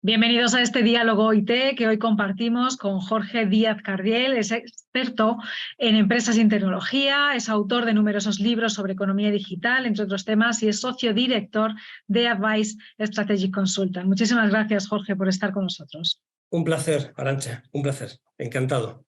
Bienvenidos a este diálogo IT que hoy compartimos con Jorge Díaz Cardiel. Es experto en empresas y en tecnología, es autor de numerosos libros sobre economía digital, entre otros temas, y es socio director de Advice Strategic Consultant. Muchísimas gracias, Jorge, por estar con nosotros. Un placer, Arantxa, un placer. Encantado.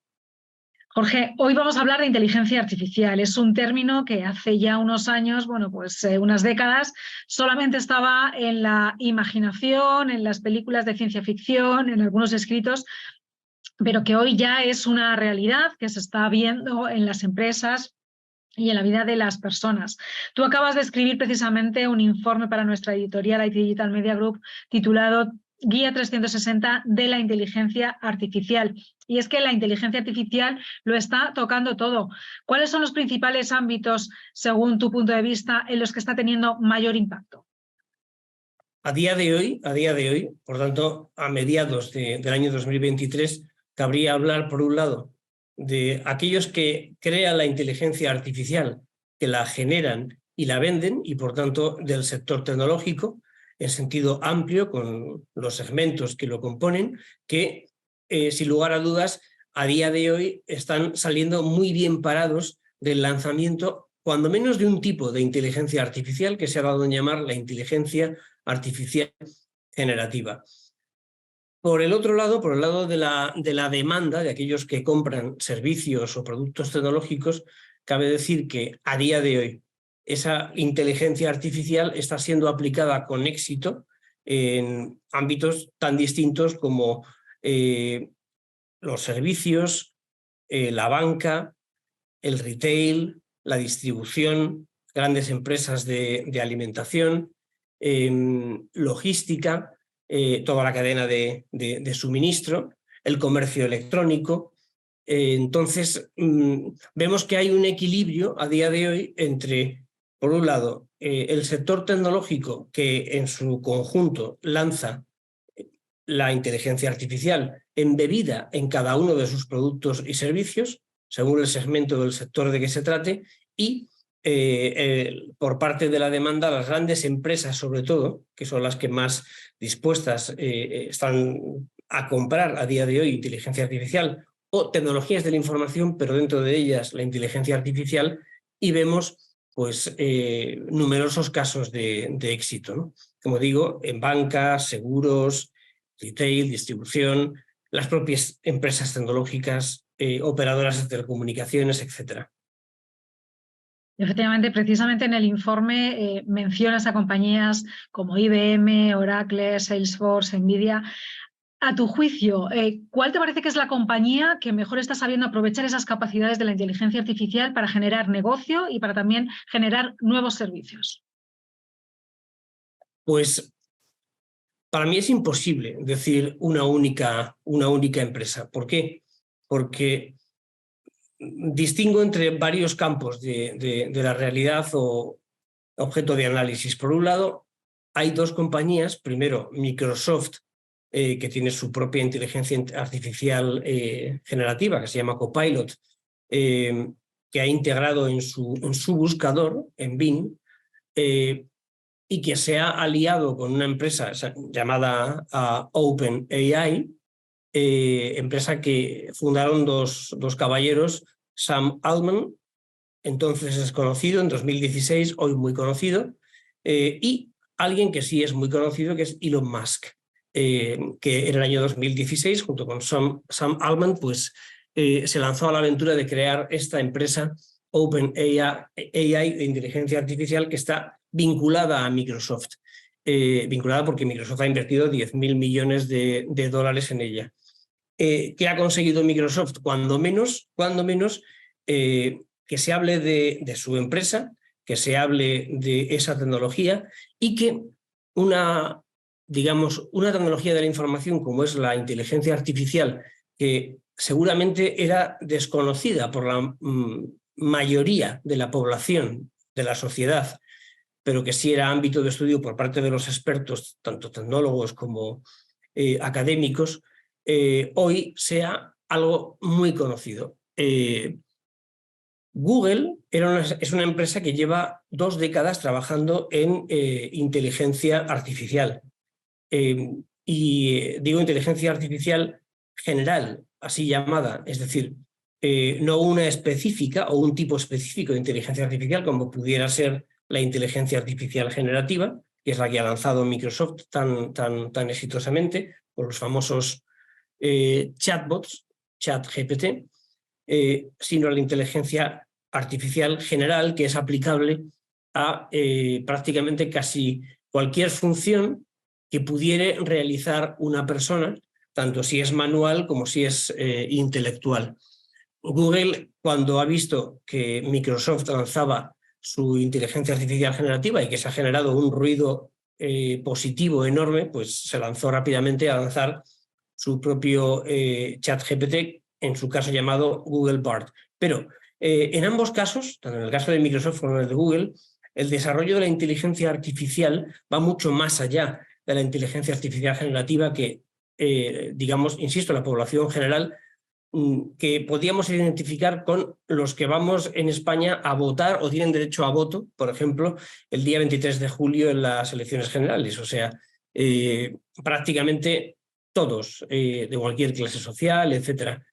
Jorge, hoy vamos a hablar de inteligencia artificial. Es un término que hace ya unos años, unas décadas, solamente estaba en la imaginación, en las películas de ciencia ficción, en algunos escritos, pero que hoy ya es una realidad que se está viendo en las empresas y en la vida de las personas. Tú acabas de escribir precisamente un informe para nuestra editorial IT Digital Media Group titulado Guía 360 de la inteligencia artificial. Y es que la inteligencia artificial lo está tocando todo. ¿Cuáles son los principales ámbitos, según tu punto de vista, en los que está teniendo mayor impacto? A día de hoy, por tanto, a mediados del año 2023, cabría hablar, por un lado, de aquellos que crean la inteligencia artificial, que la generan y la venden, y por tanto del sector tecnológico, en sentido amplio, con los segmentos que lo componen, que sin lugar a dudas, a día de hoy están saliendo muy bien parados del lanzamiento, cuando menos de un tipo de inteligencia artificial que se ha dado en llamar la inteligencia artificial generativa. Por el otro lado, por el lado de la demanda de aquellos que compran servicios o productos tecnológicos, cabe decir que a día de hoy esa inteligencia artificial está siendo aplicada con éxito en ámbitos tan distintos como los servicios, la banca, el retail, la distribución, grandes empresas de alimentación, logística, toda la cadena de suministro, el comercio electrónico. Entonces, vemos que hay un equilibrio a día de hoy entre, por un lado, el sector tecnológico que en su conjunto lanza la inteligencia artificial embebida en cada uno de sus productos y servicios, según el segmento del sector de que se trate, y por parte de la demanda, las grandes empresas, sobre todo, que son las que más dispuestas están a comprar a día de hoy inteligencia artificial o tecnologías de la información, pero dentro de ellas la inteligencia artificial, y vemos pues numerosos casos de éxito, ¿no? Como digo, en bancas, seguros, retail, distribución, las propias empresas tecnológicas, operadoras de telecomunicaciones, etcétera. Efectivamente, precisamente en el informe mencionas a compañías como IBM, Oracle, Salesforce, Nvidia. A tu juicio, ¿cuál te parece que es la compañía que mejor está sabiendo aprovechar esas capacidades de la inteligencia artificial para generar negocio y para también generar nuevos servicios? Pues para mí es imposible decir una única empresa. ¿Por qué? Porque distingo entre varios campos de la realidad o objeto de análisis. Por un lado, hay dos compañías. Primero, Microsoft, que tiene su propia inteligencia artificial generativa, que se llama Copilot, que ha integrado en su buscador, en Bing, y que se ha aliado con una empresa llamada OpenAI, empresa que fundaron dos caballeros, Sam Altman, entonces desconocido, en 2016, hoy muy conocido, y alguien que sí es muy conocido, que es Elon Musk, que en el año 2016, junto con Sam Altman, pues se lanzó a la aventura de crear esta empresa OpenAI de inteligencia artificial, que está vinculada a Microsoft, vinculada porque Microsoft ha invertido 10.000 millones de dólares en ella. ¿Qué ha conseguido Microsoft? Cuando menos que se hable de su empresa, que se hable de esa tecnología, y que una tecnología de la información como es la inteligencia artificial, que seguramente era desconocida por la mayoría de la población, de la sociedad, pero que sí era ámbito de estudio por parte de los expertos, tanto tecnólogos como académicos, hoy sea algo muy conocido. Google es una empresa que lleva 2 décadas trabajando en inteligencia artificial. Y digo inteligencia artificial general, así llamada, es decir, no una específica o un tipo específico de inteligencia artificial como pudiera ser la inteligencia artificial generativa, que es la que ha lanzado Microsoft tan exitosamente, por los famosos chatbots, ChatGPT, sino la inteligencia artificial general, que es aplicable a prácticamente casi cualquier función que pudiera realizar una persona, tanto si es manual como si es intelectual. Google, cuando ha visto que Microsoft lanzaba su inteligencia artificial generativa y que se ha generado un ruido positivo enorme, pues se lanzó rápidamente a lanzar su propio ChatGPT, en su caso llamado Google Bard. Pero en ambos casos, tanto en el caso de Microsoft como en el de Google, el desarrollo de la inteligencia artificial va mucho más allá de la inteligencia artificial generativa que, digamos, insisto, la población general que podíamos identificar con los que vamos en España a votar o tienen derecho a voto, por ejemplo, el día 23 de julio en las elecciones generales. O sea, prácticamente todos, de cualquier clase social, etcétera.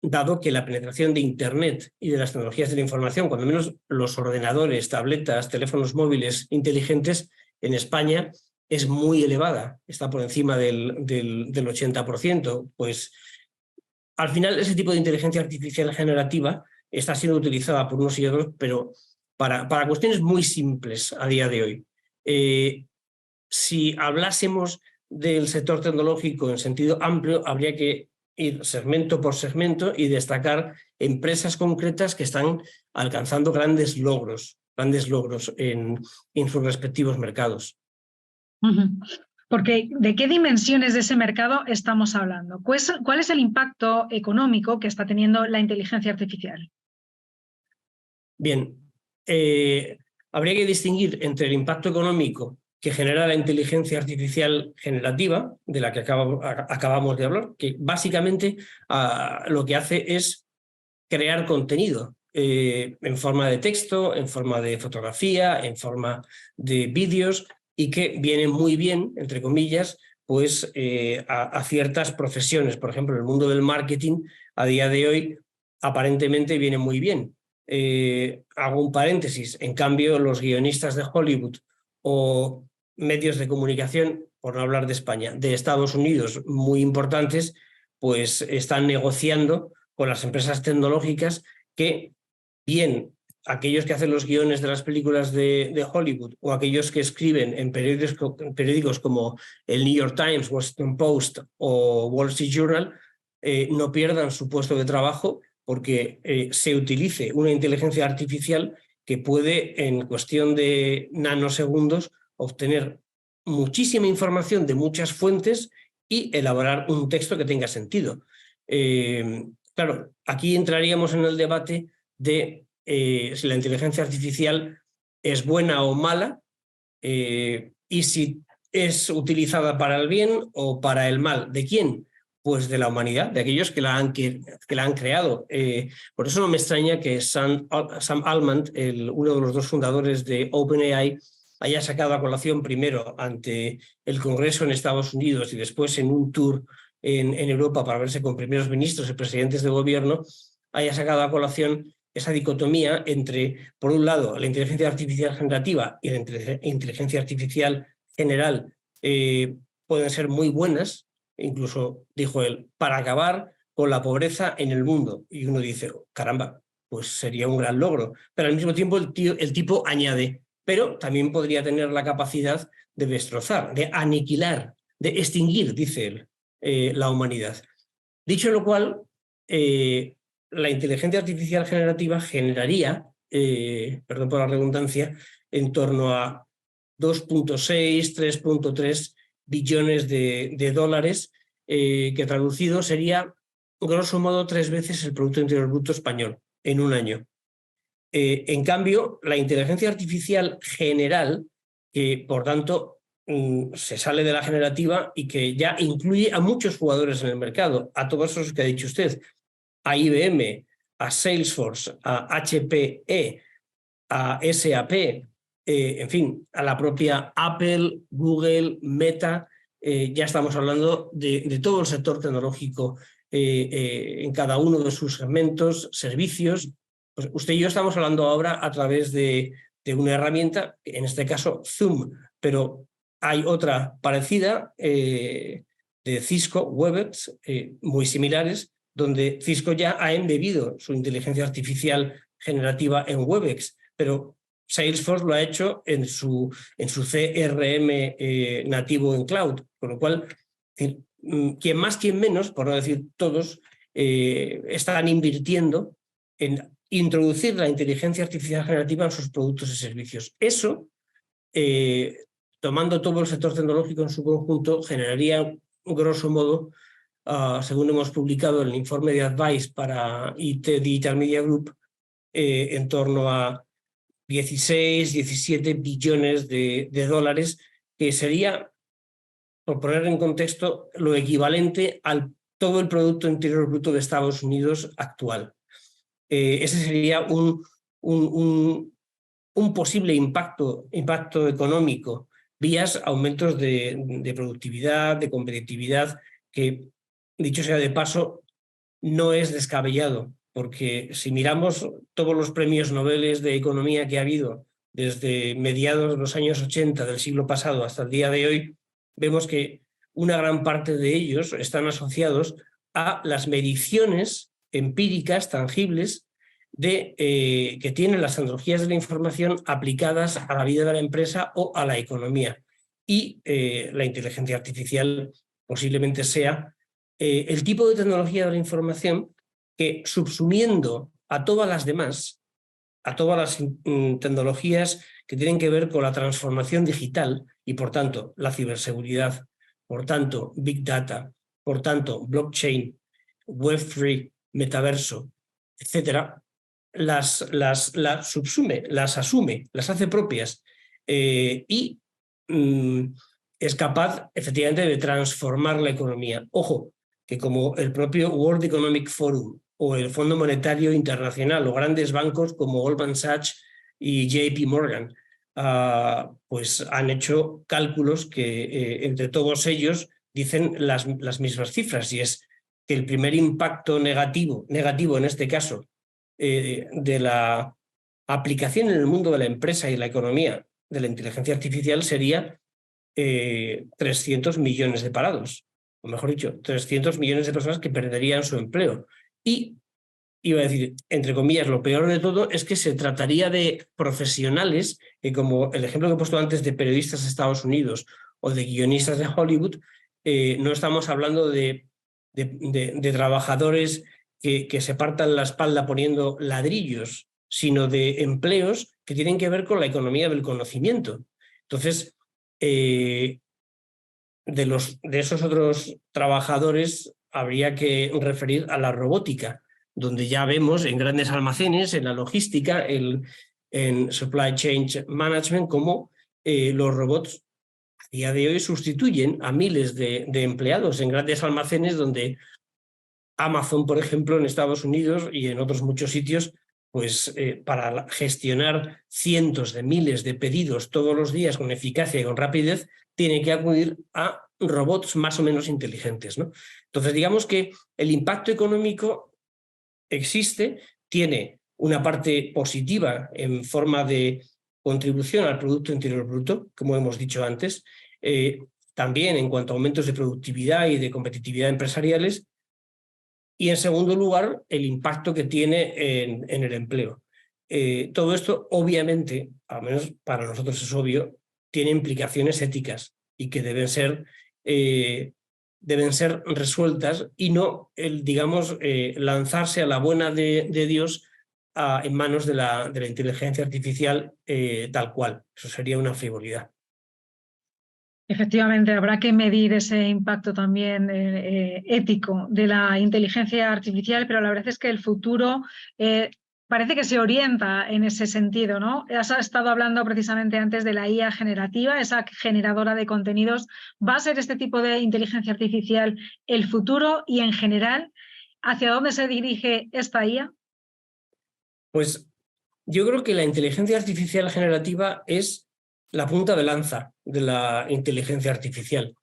Dado que la penetración de Internet y de las tecnologías de la información, cuando menos los ordenadores, tabletas, teléfonos móviles inteligentes en España, es muy elevada, está por encima del 80%, pues al final ese tipo de inteligencia artificial generativa está siendo utilizada por unos y otros, pero para cuestiones muy simples a día de hoy. Si hablásemos del sector tecnológico en sentido amplio, habría que ir segmento por segmento y destacar empresas concretas que están alcanzando grandes logros en sus respectivos mercados. Porque ¿de qué dimensiones de ese mercado estamos hablando? ¿Cuál es el impacto económico que está teniendo la inteligencia artificial? Bien, habría que distinguir entre el impacto económico que genera la inteligencia artificial generativa, de la que acabamos de hablar, que básicamente lo que hace es crear contenido en forma de texto, en forma de fotografía, en forma de vídeos, y que viene muy bien, entre comillas, pues a ciertas profesiones. Por ejemplo, el mundo del marketing a día de hoy aparentemente viene muy bien. Hago un paréntesis, en cambio los guionistas de Hollywood o medios de comunicación, por no hablar de España, de Estados Unidos muy importantes, pues están negociando con las empresas tecnológicas que, bien aquellos que hacen los guiones de las películas de Hollywood o aquellos que escriben en periódicos como el New York Times, Washington Post o Wall Street Journal, no pierdan su puesto de trabajo porque se utilice una inteligencia artificial que puede, en cuestión de nanosegundos, obtener muchísima información de muchas fuentes y elaborar un texto que tenga sentido. Claro, aquí entraríamos en el debate de si la inteligencia artificial es buena o mala y si es utilizada para el bien o para el mal. ¿De quién? Pues de la humanidad, de aquellos que la han creado. Por eso no me extraña que Sam Altman, uno de los dos fundadores de OpenAI, haya sacado a colación primero ante el Congreso en Estados Unidos y después en un tour en Europa para verse con primeros ministros y presidentes de gobierno, haya sacado a colación esa dicotomía entre, por un lado, la inteligencia artificial generativa y la inteligencia artificial general pueden ser muy buenas, incluso, dijo él, para acabar con la pobreza en el mundo. Y uno dice, caramba, pues sería un gran logro. Pero al mismo tiempo el tipo añade, pero también podría tener la capacidad de destrozar, de aniquilar, de extinguir, dice él, la humanidad. Dicho lo cual, la inteligencia artificial generativa generaría, perdón por la redundancia, en torno a 2.6, 3.3 billones de dólares, que traducido sería, grosso modo, 3 veces el Producto Interior Bruto español en un año. En cambio, la inteligencia artificial general, que por tanto se sale de la generativa y que ya incluye a muchos jugadores en el mercado, a todos esos que ha dicho usted, a IBM, a Salesforce, a HPE, a SAP, en fin, a la propia Apple, Google, Meta, ya estamos hablando de todo el sector tecnológico en cada uno de sus segmentos, servicios. Pues usted y yo estamos hablando ahora a través de una herramienta, en este caso Zoom, pero hay otra parecida de Cisco, Webex, muy similares, donde Cisco ya ha embebido su inteligencia artificial generativa en Webex, pero Salesforce lo ha hecho en su CRM nativo en cloud, con lo cual, quien más, quien menos, por no decir todos, están invirtiendo en introducir la inteligencia artificial generativa en sus productos y servicios. Eso, tomando todo el sector tecnológico en su conjunto, generaría, grosso modo, según hemos publicado en el informe de Advice para IT Digital Media Group, en torno a 16, 17 billones de dólares, que sería, por poner en contexto, lo equivalente al todo el Producto Interior Bruto de Estados Unidos actual. Ese sería un posible impacto económico, vías aumentos de productividad, de competitividad, que, dicho sea de paso, no es descabellado, porque si miramos todos los premios Nobel de economía que ha habido desde mediados de los años 80 del siglo pasado hasta el día de hoy, vemos que una gran parte de ellos están asociados a las mediciones empíricas, tangibles, que tienen las tecnologías de la información aplicadas a la vida de la empresa o a la economía. Y la inteligencia artificial posiblemente sea el tipo de tecnología de la información que, subsumiendo a todas las demás, a todas las tecnologías que tienen que ver con la transformación digital y, por tanto, la ciberseguridad, por tanto, Big Data, por tanto, blockchain, Web3, metaverso, etcétera, las subsume, las asume, las hace propias y es capaz, efectivamente, de transformar la economía. Ojo, que como el propio World Economic Forum o el Fondo Monetario Internacional o grandes bancos como Goldman Sachs y JP Morgan, pues han hecho cálculos que entre todos ellos dicen las mismas cifras, y es que el primer impacto negativo en este caso, de la aplicación en el mundo de la empresa y la economía de la inteligencia artificial sería 300 millones de parados, o mejor dicho, 300 millones de personas que perderían su empleo. Y iba a decir, entre comillas, lo peor de todo es que se trataría de profesionales que, como el ejemplo que he puesto antes de periodistas de Estados Unidos o de guionistas de Hollywood, no estamos hablando de trabajadores que se partan la espalda poniendo ladrillos, sino de empleos que tienen que ver con la economía del conocimiento. Entonces, de esos otros trabajadores habría que referir a la robótica, donde ya vemos en grandes almacenes, en la logística, en supply chain management, cómo los robots a día de hoy sustituyen a miles de empleados en grandes almacenes, donde Amazon, por ejemplo, en Estados Unidos y en otros muchos sitios, pues para gestionar cientos de miles de pedidos todos los días con eficacia y con rapidez, tiene que acudir a robots más o menos inteligentes, ¿no? Entonces, digamos que el impacto económico existe, tiene una parte positiva en forma de contribución al Producto Interior Bruto, como hemos dicho antes, también en cuanto a aumentos de productividad y de competitividad empresariales, y en segundo lugar, el impacto que tiene en el empleo. Todo esto, obviamente, al menos para nosotros es obvio, tiene implicaciones éticas y que deben ser resueltas y no, digamos, lanzarse a la buena de Dios en manos de la inteligencia artificial tal cual. Eso sería una frivolidad. Efectivamente, habrá que medir ese impacto también ético de la inteligencia artificial, pero la verdad es que el futuro parece que se orienta en ese sentido, ¿no? Has estado hablando precisamente antes de la IA generativa, esa generadora de contenidos. ¿Va a ser este tipo de inteligencia artificial el futuro? Y en general, ¿hacia dónde se dirige esta IA? Pues yo creo que la inteligencia artificial generativa es la punta de lanza de la inteligencia artificial.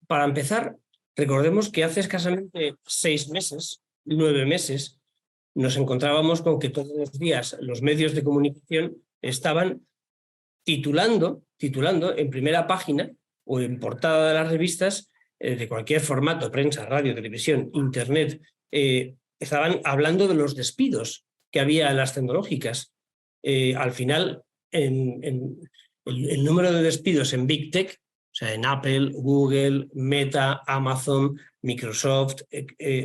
Para empezar, recordemos que hace escasamente 6 meses, 9 meses, nos encontrábamos con que todos los días los medios de comunicación estaban titulando en primera página o en portada de las revistas de cualquier formato, prensa, radio, televisión, internet, estaban hablando de los despidos que había en las tecnológicas. Al final, el número de despidos en Big Tech, o sea, en Apple, Google, Meta, Amazon, Microsoft,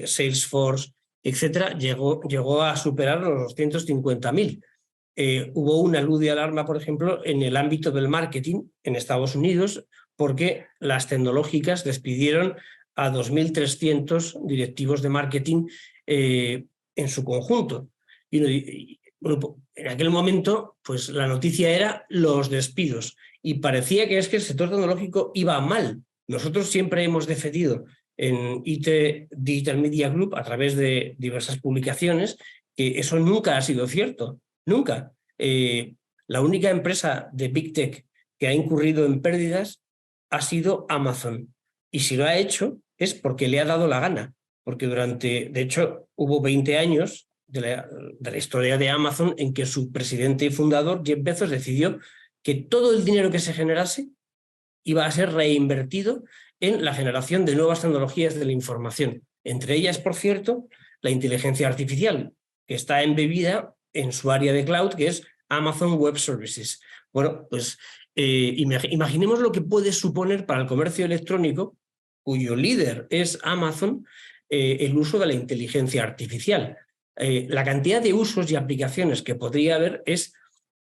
Salesforce, etcétera, llegó a superar los 250.000. Hubo una luz de alarma, por ejemplo, en el ámbito del marketing en Estados Unidos, porque las tecnológicas despidieron a 2.300 directivos de marketing en su conjunto. Y bueno, en aquel momento, pues la noticia era los despidos y parecía que es que el sector tecnológico iba mal. Nosotros siempre hemos defendido en IT Digital Media Group, a través de diversas publicaciones, que eso nunca ha sido cierto. Nunca. La única empresa de Big Tech que ha incurrido en pérdidas ha sido Amazon. Y si lo ha hecho es porque le ha dado la gana. Porque de hecho, hubo 20 años de la historia de Amazon en que su presidente y fundador, Jeff Bezos, decidió que todo el dinero que se generase iba a ser reinvertido en la generación de nuevas tecnologías de la información. Entre ellas, por cierto, la inteligencia artificial, que está embebida en su área de cloud, que es Amazon Web Services. Bueno, pues imaginemos lo que puede suponer para el comercio electrónico, cuyo líder es Amazon, el uso de la inteligencia artificial. La cantidad de usos y aplicaciones que podría haber es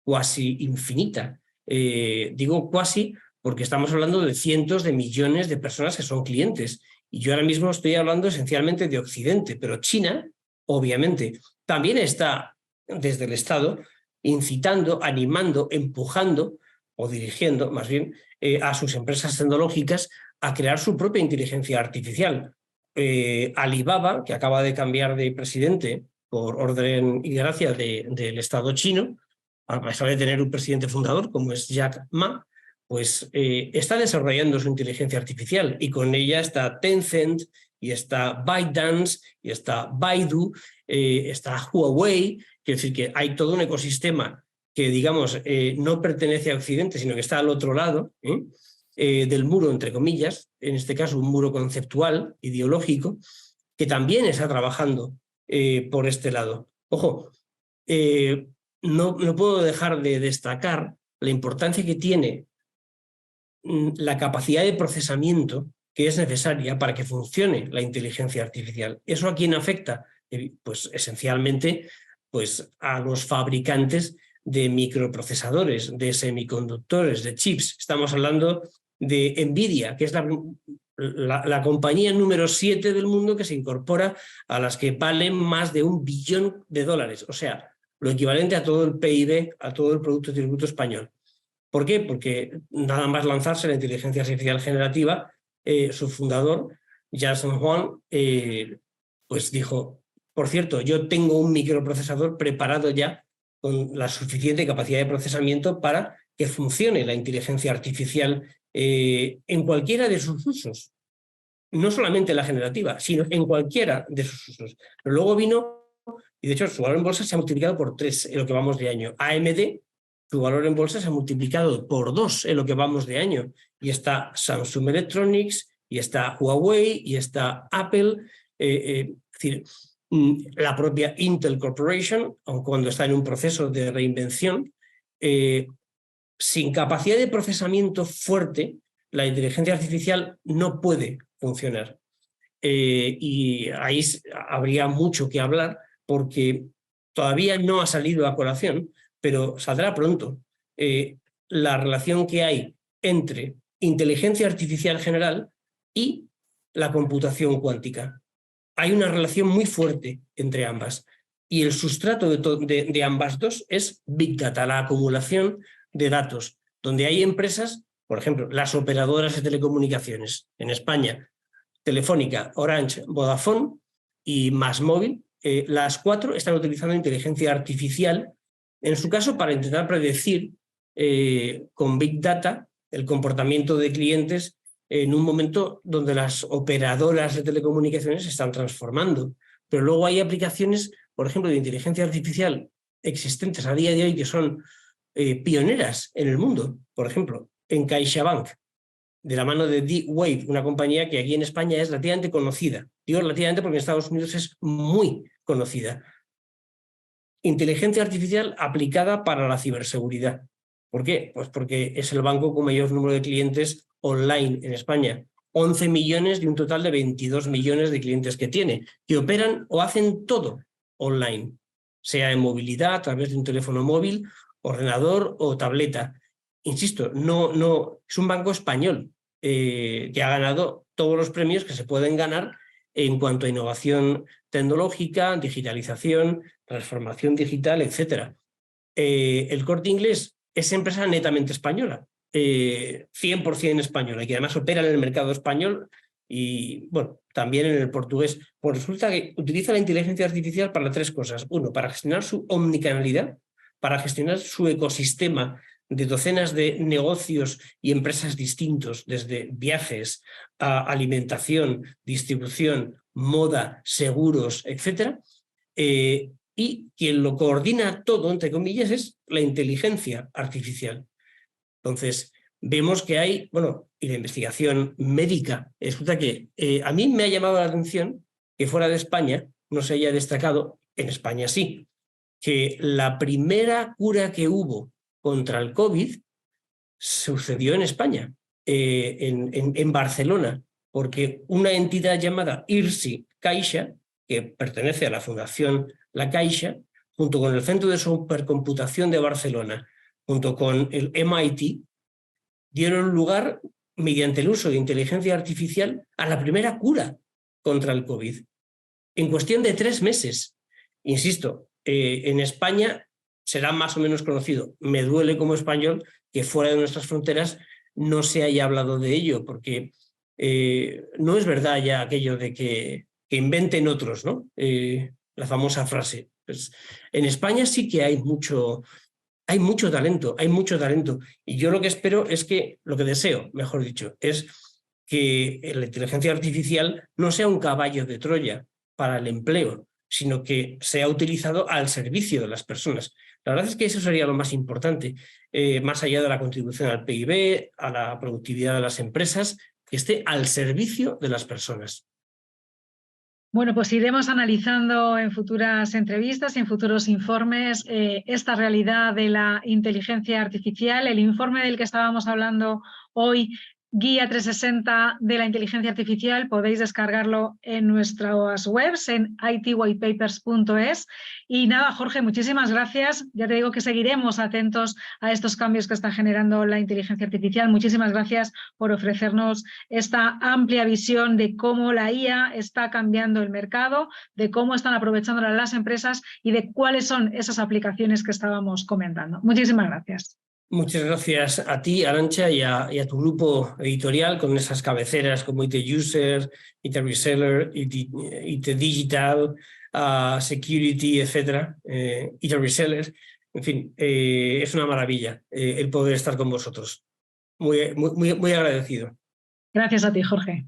cuasi infinita. Digo cuasi porque estamos hablando de cientos de millones de personas que son clientes. Y yo ahora mismo estoy hablando esencialmente de Occidente, pero China, obviamente, también está desde el Estado incitando, animando, empujando o dirigiendo, más bien, a sus empresas tecnológicas a crear su propia inteligencia artificial. Alibaba, que acaba de cambiar de presidente por orden y gracia del Estado chino, a pesar de tener un presidente fundador como es Jack Ma, pues está desarrollando su inteligencia artificial y con ella está Tencent y está ByteDance y está Baidu, está Huawei. Quiero decir que hay todo un ecosistema que, digamos, no pertenece a Occidente, sino que está al otro lado del muro, entre comillas, en este caso un muro conceptual, ideológico, que también está trabajando por este lado. Ojo, no puedo dejar de destacar la importancia que tiene la capacidad de procesamiento que es necesaria para que funcione la inteligencia artificial. ¿Eso a quién afecta? Pues esencialmente pues, a los fabricantes de microprocesadores, de semiconductores, de chips. Estamos hablando de Nvidia, que es la compañía número 7 del mundo que se incorpora a las que valen más de $1 billón. O sea, lo equivalente a todo el PIB, a todo el Producto Interior Bruto español. ¿Por qué? Porque nada más lanzarse la inteligencia artificial generativa, su fundador, Jensen Huang, pues dijo, por cierto, yo tengo un microprocesador preparado ya con la suficiente capacidad de procesamiento para que funcione la inteligencia artificial en cualquiera de sus usos. No solamente la generativa, sino en cualquiera de sus usos. Pero luego vino, y de hecho su valor en bolsa se ha multiplicado por 3 en lo que vamos de año. AMD, su valor en bolsa se ha multiplicado por 2 en lo que vamos de año. Y está Samsung Electronics, y está Huawei, y está Apple. Es decir, la propia Intel Corporation, aun cuando está en un proceso de reinvención, sin capacidad de procesamiento fuerte, la inteligencia artificial no puede funcionar. Y ahí habría mucho que hablar porque todavía no ha salido a colación, pero saldrá pronto, la relación que hay entre inteligencia artificial general y la computación cuántica. Hay una relación muy fuerte entre ambas y el sustrato de ambas dos es Big Data, la acumulación de datos, donde hay empresas, por ejemplo, las operadoras de telecomunicaciones en España, Telefónica, Orange, Vodafone y MásMóvil, las 4 están utilizando inteligencia artificial, en su caso para intentar predecir con Big Data el comportamiento de clientes en un momento donde las operadoras de telecomunicaciones se están transformando. Pero luego hay aplicaciones, por ejemplo, de inteligencia artificial existentes a día de hoy que son pioneras en el mundo. Por ejemplo, en CaixaBank, de la mano de D-Wave, una compañía que aquí en España es relativamente conocida. Digo relativamente porque en Estados Unidos es muy conocida. Inteligencia artificial aplicada para la ciberseguridad. ¿Por qué? Pues porque es el banco con mayor número de clientes online en España. 11 millones de un total de 22 millones de clientes que tiene, que operan o hacen todo online, sea en movilidad, a través de un teléfono móvil, ordenador o tableta. Insisto, no es un banco español que ha ganado todos los premios que se pueden ganar en cuanto a innovación tecnológica, digitalización, transformación digital, etc. El Corte Inglés es empresa netamente española, 100% española, y que además opera en el mercado español y, bueno, también en el portugués. Pues resulta que utiliza la inteligencia artificial para 3 cosas. Uno, para gestionar su omnicanalidad, para gestionar su ecosistema de docenas de negocios y empresas distintos, desde viajes a alimentación, distribución, moda, seguros, etc. Y quien lo coordina todo, entre comillas, es la inteligencia artificial. Entonces, vemos que hay, bueno, y la investigación médica. Resulta que a mí me ha llamado la atención que fuera de España no se haya destacado, en España sí, que la primera cura que hubo contra el COVID sucedió en España, en Barcelona, porque una entidad llamada IRSI Caixa, que pertenece a la Fundación La Caixa, junto con el Centro de Supercomputación de Barcelona, junto con el MIT, dieron lugar, mediante el uso de inteligencia artificial, a la primera cura contra el COVID, en cuestión de 3 meses. Insisto, en España será más o menos conocido. Me duele como español que fuera de nuestras fronteras no se haya hablado de ello, porque no es verdad ya aquello de que inventen otros, ¿no? La famosa frase. Pues, en España sí que hay mucho talento, hay mucho talento. Y yo lo que espero es que, lo que deseo, mejor dicho, es que la inteligencia artificial no sea un caballo de Troya para el empleo, sino que sea utilizado al servicio de las personas. La verdad es que eso sería lo más importante, más allá de la contribución al PIB, a la productividad de las empresas, que esté al servicio de las personas. Bueno, pues iremos analizando en futuras entrevistas y en futuros informes esta realidad de la inteligencia artificial. El informe del que estábamos hablando hoy, Guía 360 de la inteligencia artificial, podéis descargarlo en nuestras webs, en itwhitepapers.es. Y nada, Jorge, muchísimas gracias. Ya te digo que seguiremos atentos a estos cambios que está generando la inteligencia artificial. Muchísimas gracias por ofrecernos esta amplia visión de cómo la IA está cambiando el mercado, de cómo están aprovechándola las empresas y de cuáles son esas aplicaciones que estábamos comentando. Muchísimas gracias. Muchas gracias a ti, Arantxa, y a tu grupo editorial con esas cabeceras como IT User, IT Reseller, IT Digital, Security, etc. IT Reseller. En fin, es una maravilla el poder estar con vosotros. Muy agradecido. Gracias a ti, Jorge.